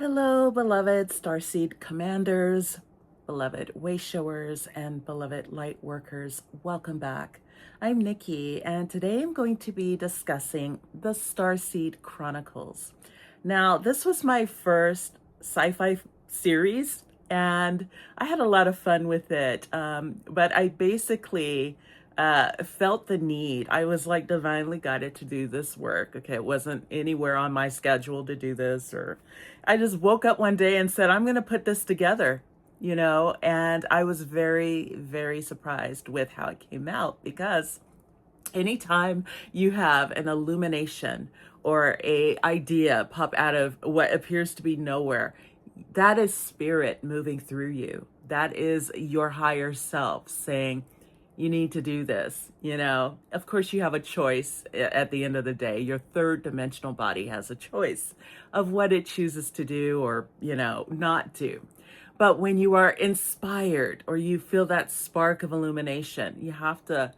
Hello, beloved Starseed commanders, beloved wayshowers, and beloved light workers. Welcome back. I'm Nikki, and today I'm going to be discussing the Starseed Chronicles. Now, this was my first sci-fi series, and I had a lot of fun with it. But I basically felt the need. I was like divinely guided to do this work. Okay, it wasn't anywhere on my schedule to do this, or I just woke up one day and said, I'm going to put this together, and I was very, very surprised with how it came out because anytime you have an illumination or a idea pop out of what appears to be nowhere, that is spirit moving through you. That is your higher self saying, you need to do this. Of course, you have a choice at the end of the day. Your third dimensional body has a choice of what it chooses to do or, not do. But when you are inspired or you feel that spark of illumination, you have to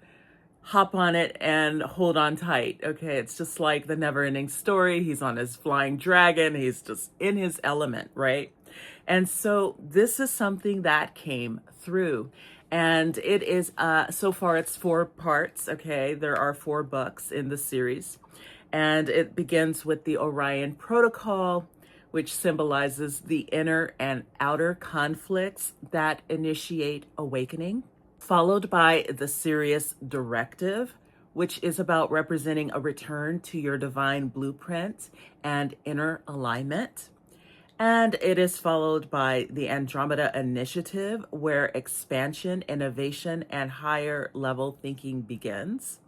hop on it and hold on tight. Okay, it's just like the never ending story. He's on his flying dragon. He's just in his element, right? And so this is something that came through. And it is, so far it's 4 parts, okay? There are 4 books in the series. And it begins with the Orion Protocol, which symbolizes the inner and outer conflicts that initiate awakening, followed by the Sirius Directive, which is about representing a return to your divine blueprint and inner alignment. And it is followed by the Andromeda Initiative, where expansion, innovation, and higher level thinking begins.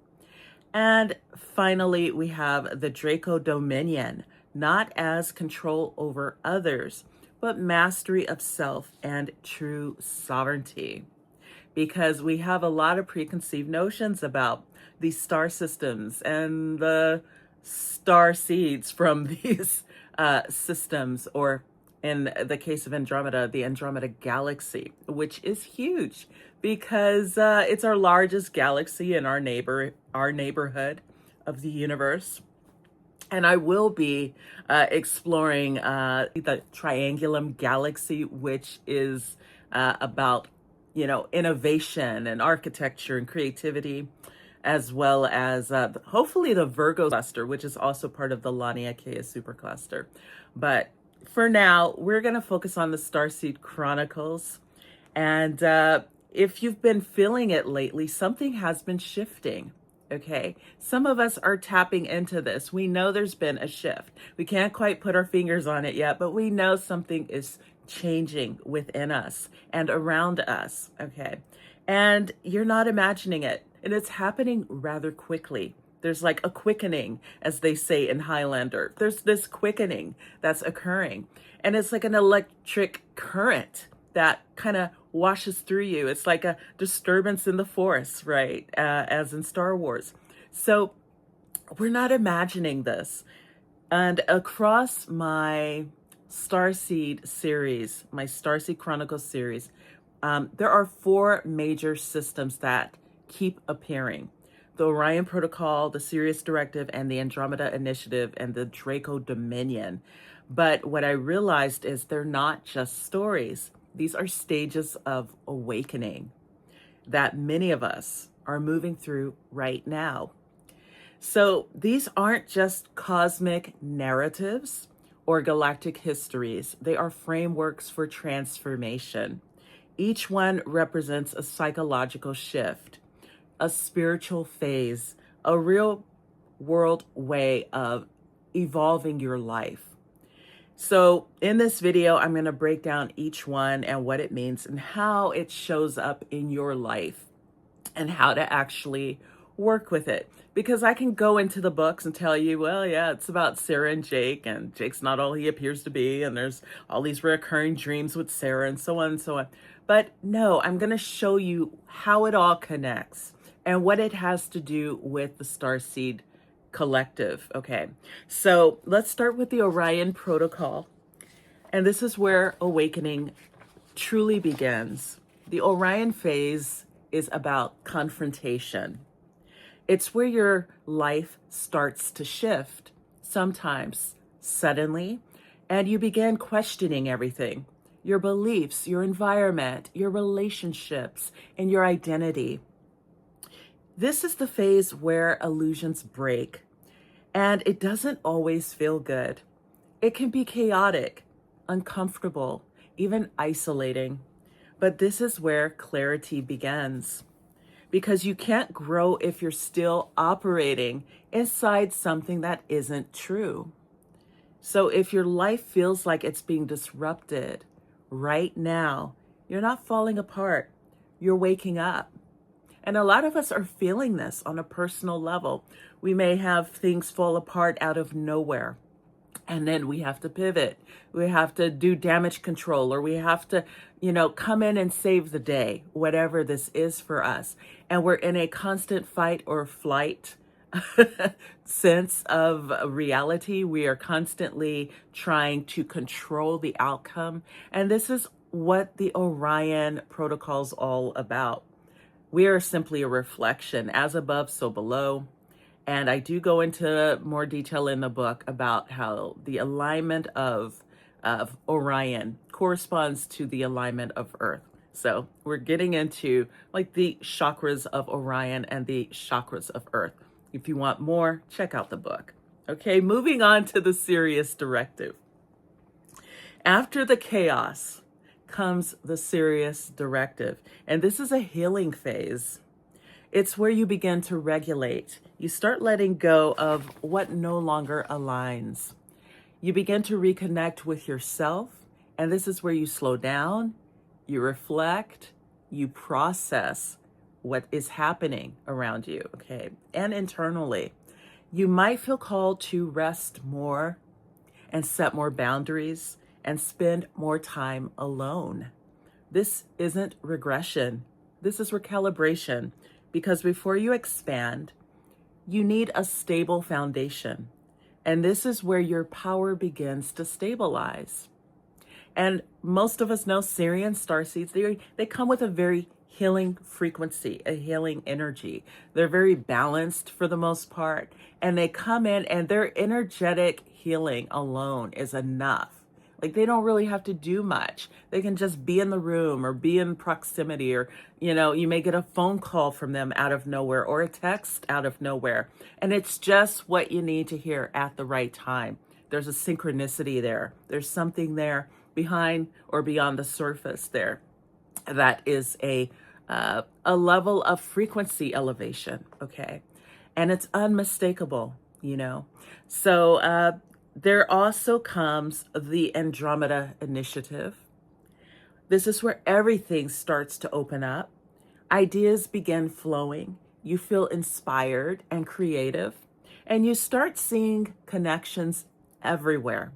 And finally, we have the Draco Dominion, not as control over others, but mastery of self and true sovereignty. Because we have a lot of preconceived notions about these star systems and the star seeds from these systems, or in the case of Andromeda, the Andromeda Galaxy, which is huge because it's our largest galaxy in our neighborhood of the universe. And I will be exploring the Triangulum Galaxy, which is about innovation and architecture and creativity, as well as hopefully the Virgo cluster, which is also part of the Laniakea supercluster. But for now, we're going to focus on the Starseed Chronicles. And if you've been feeling it lately, something has been shifting. Okay, some of us are tapping into this. We know there's been a shift. We can't quite put our fingers on it yet, but we know something is changing within us and around us. Okay, and you're not imagining it, and it's happening rather quickly. There's like a quickening, as they say in Highlander. There's this quickening that's occurring, and it's like an electric current that kind of washes through you. It's like a disturbance in the force, right? As in Star Wars. So we're not imagining this. And across my Starseed series, my Starseed Chronicles series, there are 4 major systems that keep appearing: the Orion Protocol, the Sirius Directive, and the Andromeda Initiative, and the Draco Dominion. But what I realized is they're not just stories. These are stages of awakening that many of us are moving through right now. So these aren't just cosmic narratives or galactic histories. They are frameworks for transformation. Each one represents a psychological shift, a spiritual phase, a real world way of evolving your life. So in this video, I'm going to break down each one and what it means and how it shows up in your life and how to actually work with it. Because I can go into the books and tell you, well, yeah, it's about Sarah and Jake, and Jake's not all he appears to be, and there's all these recurring dreams with Sarah and so on and so on. But no, I'm going to show you how it all connects and what it has to do with the Starseed Collective. Okay, so let's start with the Orion Protocol. And this is where awakening truly begins. The Orion phase is about confrontation. It's where your life starts to shift, sometimes suddenly, and you begin questioning everything, your beliefs, your environment, your relationships, and your identity. This is the phase where illusions break, and it doesn't always feel good. It can be chaotic, uncomfortable, even isolating. But this is where clarity begins, because you can't grow if you're still operating inside something that isn't true. So if your life feels like it's being disrupted right now, you're not falling apart, you're waking up. And a lot of us are feeling this on a personal level. We may have things fall apart out of nowhere. And then we have to pivot. We have to do damage control, or we have to, come in and save the day, whatever this is for us. And we're in a constant fight or flight sense of reality. We are constantly trying to control the outcome. And this is what the Orion Protocol is all about. We are simply a reflection, as above, so below. And I do go into more detail in the book about how the alignment of Orion corresponds to the alignment of Earth. So we're getting into like the chakras of Orion and the chakras of Earth. If you want more, check out the book. Okay, moving on to the Sirius Directive. After the chaos comes the Sirius Directive, and this is a healing phase. It's where you begin to regulate. You start letting go of what no longer aligns. You begin to reconnect with yourself, and this is where you slow down, you reflect, you process what is happening around you, okay, and internally. You might feel called to rest more and set more boundaries and spend more time alone. This isn't regression. This is recalibration, because before you expand, you need a stable foundation. And this is where your power begins to stabilize. And most of us know Sirian starseeds, they come with a very healing frequency, a healing energy. They're very balanced for the most part. And they come in and their energetic healing alone is enough. Like, they don't really have to do much. They can just be in the room or be in proximity, or, you may get a phone call from them out of nowhere or a text out of nowhere. And it's just what you need to hear at the right time. There's a synchronicity there. There's something there behind or beyond the surface there that is a level of frequency elevation, okay? And it's unmistakable, So, there also comes the Andromeda Initiative. This is where everything starts to open up. Ideas begin flowing. You feel inspired and creative. And you start seeing connections everywhere.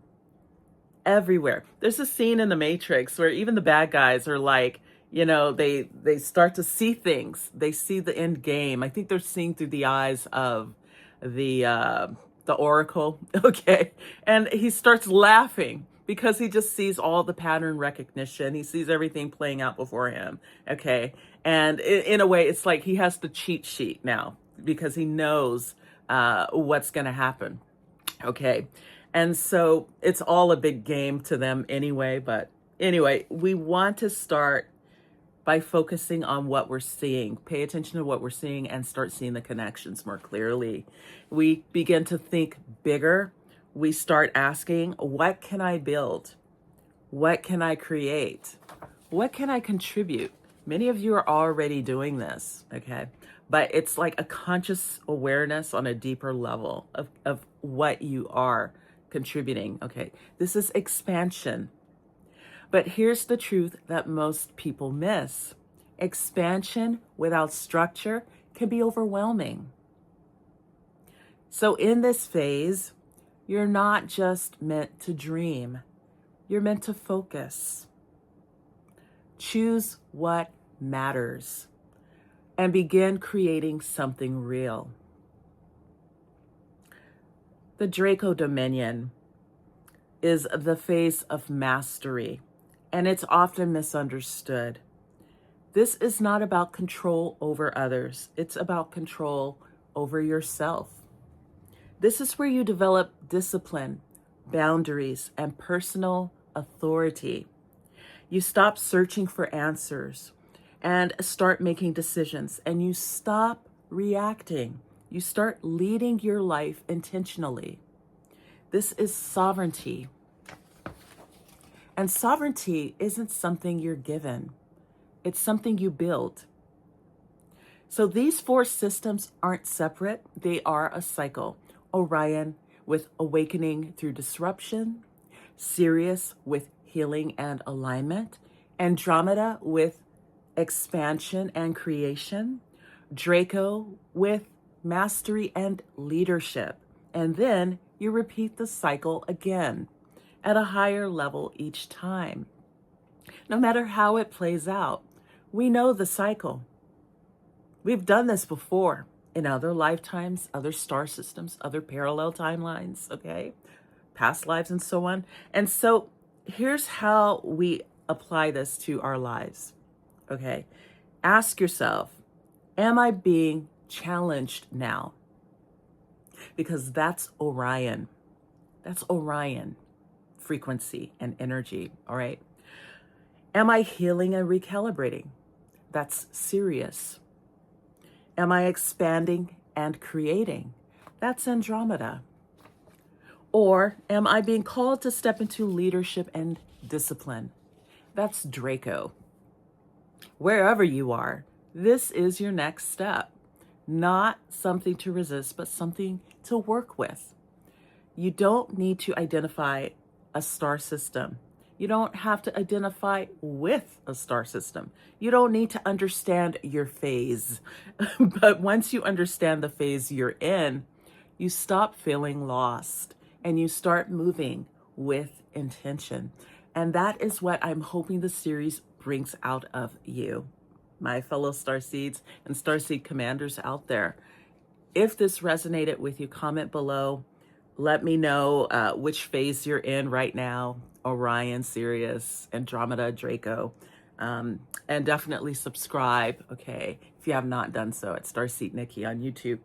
Everywhere. There's a scene in The Matrix where even the bad guys are like, they start to see things. They see the end game. I think they're seeing through the eyes of the Oracle, okay? And he starts laughing because he just sees all the pattern recognition. He sees everything playing out before him, okay? And in a way, it's like he has the cheat sheet now because he knows what's going to happen, okay? And so it's all a big game to them anyway. But anyway, we want to start by focusing on what we're seeing. Pay attention to what we're seeing and start seeing the connections more clearly. We begin to think bigger. We start asking, what can I build? What can I create? What can I contribute? Many of you are already doing this, okay? But it's like a conscious awareness on a deeper level of what you are contributing, okay? This is expansion. But here's the truth that most people miss. Expansion without structure can be overwhelming. So in this phase, you're not just meant to dream. You're meant to focus. Choose what matters and begin creating something real. The Draco Dominion is the phase of mastery, and it's often misunderstood. This is not about control over others. It's about control over yourself. This is where you develop discipline, boundaries, and personal authority. You stop searching for answers and start making decisions, and you stop reacting. You start leading your life intentionally. This is sovereignty. And sovereignty isn't something you're given. It's something you build. So these four systems aren't separate. They are a cycle. Orion with awakening through disruption, Sirius with healing and alignment, Andromeda with expansion and creation, Draco with mastery and leadership. And then you repeat the cycle again at a higher level each time. No matter how it plays out, we know the cycle. We've done this before in other lifetimes, other star systems, other parallel timelines, okay? Past lives and so on. And so here's how we apply this to our lives, okay? Ask yourself, am I being challenged now? Because that's Orion. That's Orion frequency and energy, all right? Am I healing and recalibrating? That's Sirius. Am I expanding and creating? That's Andromeda. Or am I being called to step into leadership and discipline? That's Draco. Wherever you are, this is your next step. Not something to resist, but something to work with. You don't need to identify a star system. You don't have to identify with a star system. You don't need to understand your phase. But once you understand the phase you're in, you stop feeling lost and you start moving with intention. And that is what I'm hoping the series brings out of you, my fellow starseeds and starseed commanders out there. If this resonated with you, comment below. Let me know which phase you're in right now. Orion, Sirius, Andromeda, Draco. And definitely subscribe, okay, if you have not done so, at Starseed Nikki on YouTube.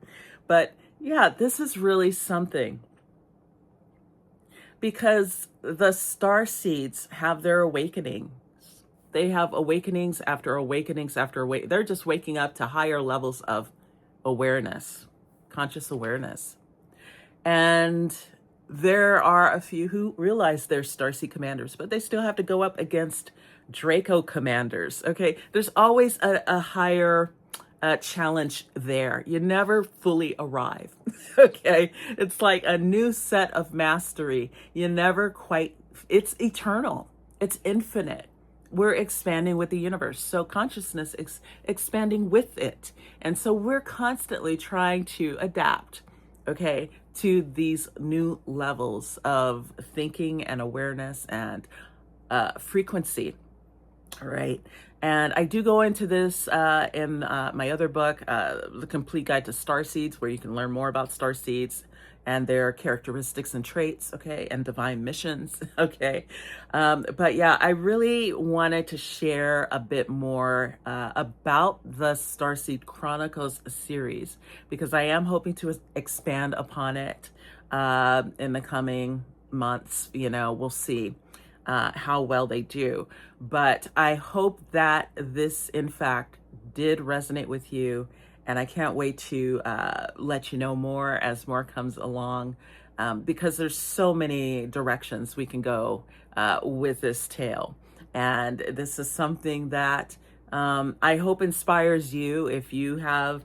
But yeah, this is really something. Because the starseeds have their awakening. They have awakenings after awakenings after awakenings. They're just waking up to higher levels of awareness, conscious awareness. And there are a few who realize they're Starseed commanders, but they still have to go up against Draco commanders. Okay, there's always a higher challenge there. You never fully arrive. Okay, it's like a new set of mastery. You never quite, it's eternal, it's infinite. We're expanding with the universe. So consciousness is expanding with it. And so we're constantly trying to adapt, okay, to these new levels of thinking and awareness and frequency. All right. And I do go into this in my other book, The Complete Guide to Starseeds, where you can learn more about starseeds and their characteristics and traits, okay, and divine missions, okay. But yeah, I really wanted to share a bit more about the Starseed Chronicles series, because I am hoping to expand upon it in the coming months. You know, we'll see how well they do. But I hope that this, in fact, did resonate with you. And I can't wait to let you know more as more comes along, because there's so many directions we can go with this tale. And this is something that I hope inspires you. If you have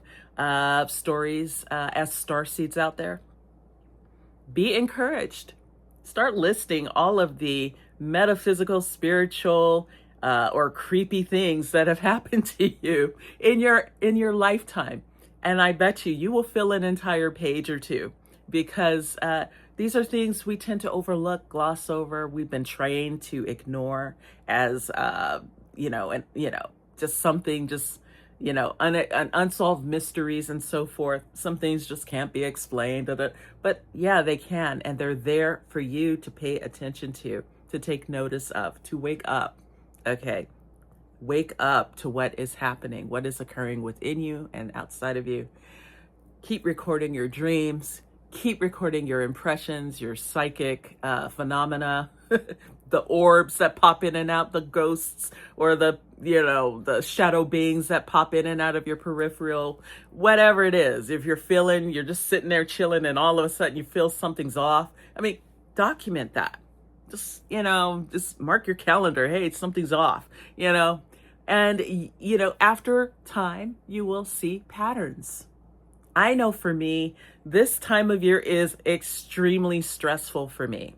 stories as starseeds out there, be encouraged. Start listing all of the metaphysical, spiritual, or creepy things that have happened to you in your lifetime. And I bet you will fill an entire page or two, because these are things we tend to overlook, gloss over. We've been trained to ignore as, just something, unsolved mysteries and so forth. Some things just can't be explained, but yeah, they can. And they're there for you to pay attention to take notice of, to wake up. Okay, wake up to what is happening, what is occurring within you and outside of you. Keep recording your dreams. keep recording your impressions, your psychic phenomena, the orbs that pop in and out, the ghosts, or the shadow beings that pop in and out of your peripheral, whatever it is. If you're you're just sitting there chilling and all of a sudden you feel something's off. I mean, document that. Just mark your calendar. Hey, something's off, and, after time, you will see patterns. I know for me, this time of year is extremely stressful for me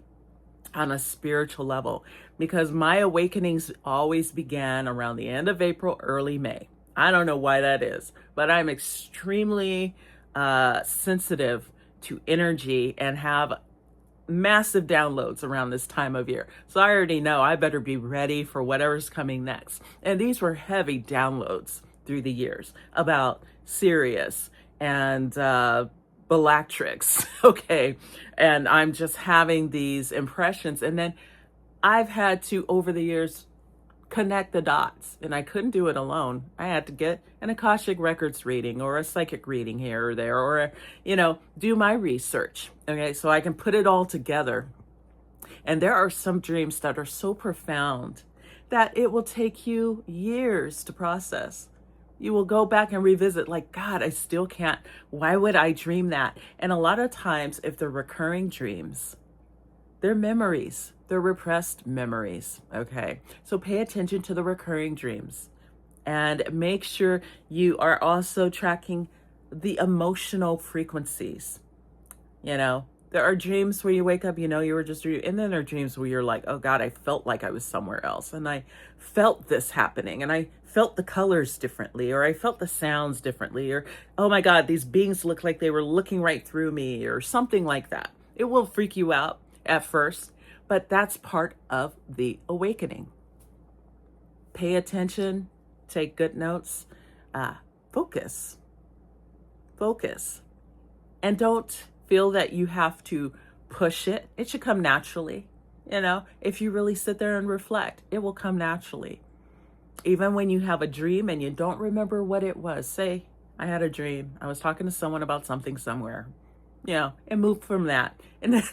on a spiritual level because my awakenings always began around the end of April, early May. I don't know why that is, but I'm extremely sensitive to energy and have massive downloads around this time of year. So I already know I better be ready for whatever's coming next. And these were heavy downloads through the years about Sirius and Bellatrix, okay? And I'm just having these impressions. And then I've had to, over the years, connect the dots, and I couldn't do it alone. I had to get an Akashic Records reading or a psychic reading here or there, or, do my research, okay? So I can put it all together. And there are some dreams that are so profound that it will take you years to process. You will go back and revisit, like, God, I still can't. Why would I dream that? And a lot of times, if they're recurring dreams, they're memories. They're repressed memories, okay? So pay attention to the recurring dreams and make sure you are also tracking the emotional frequencies. There are dreams where you wake up, you were just dreaming, and then there are dreams where you're like, oh God, I felt like I was somewhere else, and I felt this happening, and I felt the colors differently, or I felt the sounds differently, or, oh my God, these beings look like they were looking right through me, or something like that. It will freak you out at first, but that's part of the awakening. Pay attention, take good notes, focus, and don't feel that you have to push it. It should come naturally. If you really sit there and reflect, it will come naturally. Even when you have a dream and you don't remember what it was, say, I had a dream. I was talking to someone about something somewhere, and move from that. And then,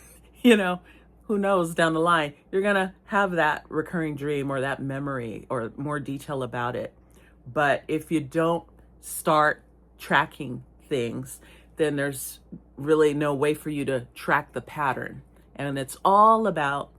who knows, down the line, you're going to have that recurring dream or that memory or more detail about it. But if you don't start tracking things, then there's really no way for you to track the pattern. And it's all about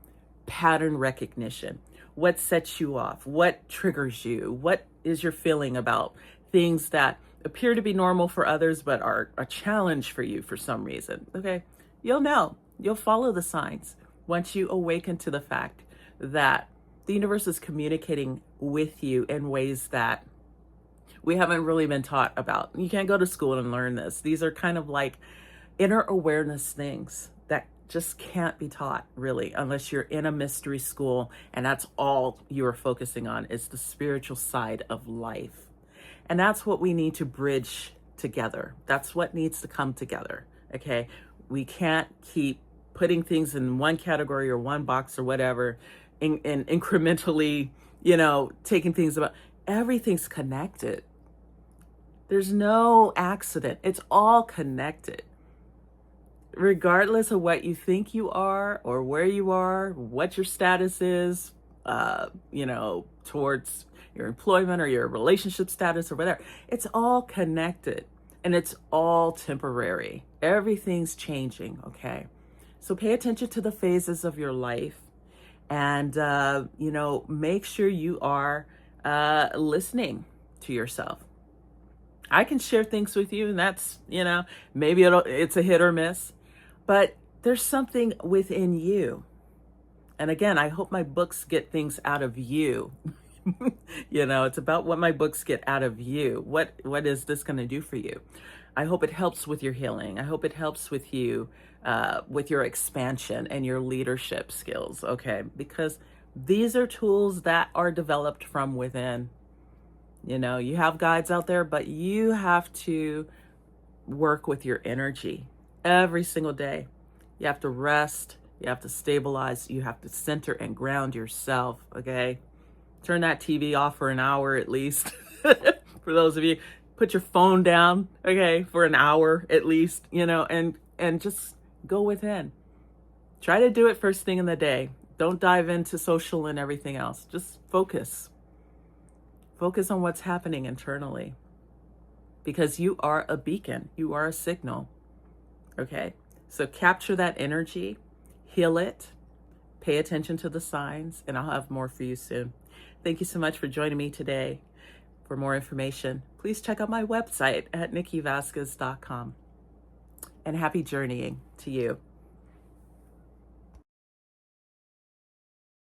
pattern recognition. What sets you off? What triggers you? What is your feeling about things that appear to be normal for others but are a challenge for you for some reason? Okay, you'll know. You'll follow the signs once you awaken to the fact that the universe is communicating with you in ways that we haven't really been taught about. You can't go to school and learn this. These are kind of like inner awareness things that just can't be taught really unless you're in a mystery school and that's all you're focusing on is the spiritual side of life. And that's what we need to bridge together. That's what needs to come together, okay? We can't keep putting things in one category or one box or whatever and incrementally, taking things about. Everything's connected. There's no accident. It's all connected. Regardless of what you think you are or where you are, what your status is, towards your employment or your relationship status or whatever, it's all connected and it's all temporary. Everything's changing, okay? So pay attention to the phases of your life and, make sure you are listening to yourself. I can share things with you and that's, maybe it's a hit or miss, but there's something within you. And again, I hope my books get things out of you. It's about what my books get out of you. What is this going to do for you? I hope it helps with your healing. I hope it helps with you, with your expansion and your leadership skills, okay? Because these are tools that are developed from within. You have guides out there, but you have to work with your energy every single day. You have to rest. You have to stabilize. You have to center and ground yourself, okay? Turn that TV off for an hour at least. For those of you, put your phone down, okay, for an hour at least, and and just go within. Try to do it first thing in the day. Don't dive into social and everything else. Just focus. Focus on what's happening internally, because you are a beacon. You are a signal. Okay? So capture that energy, heal it, pay attention to the signs, and I'll have more for you soon. Thank you so much for joining me today. For more information, please check out my website at nikkivasquez.com. And happy journeying to you.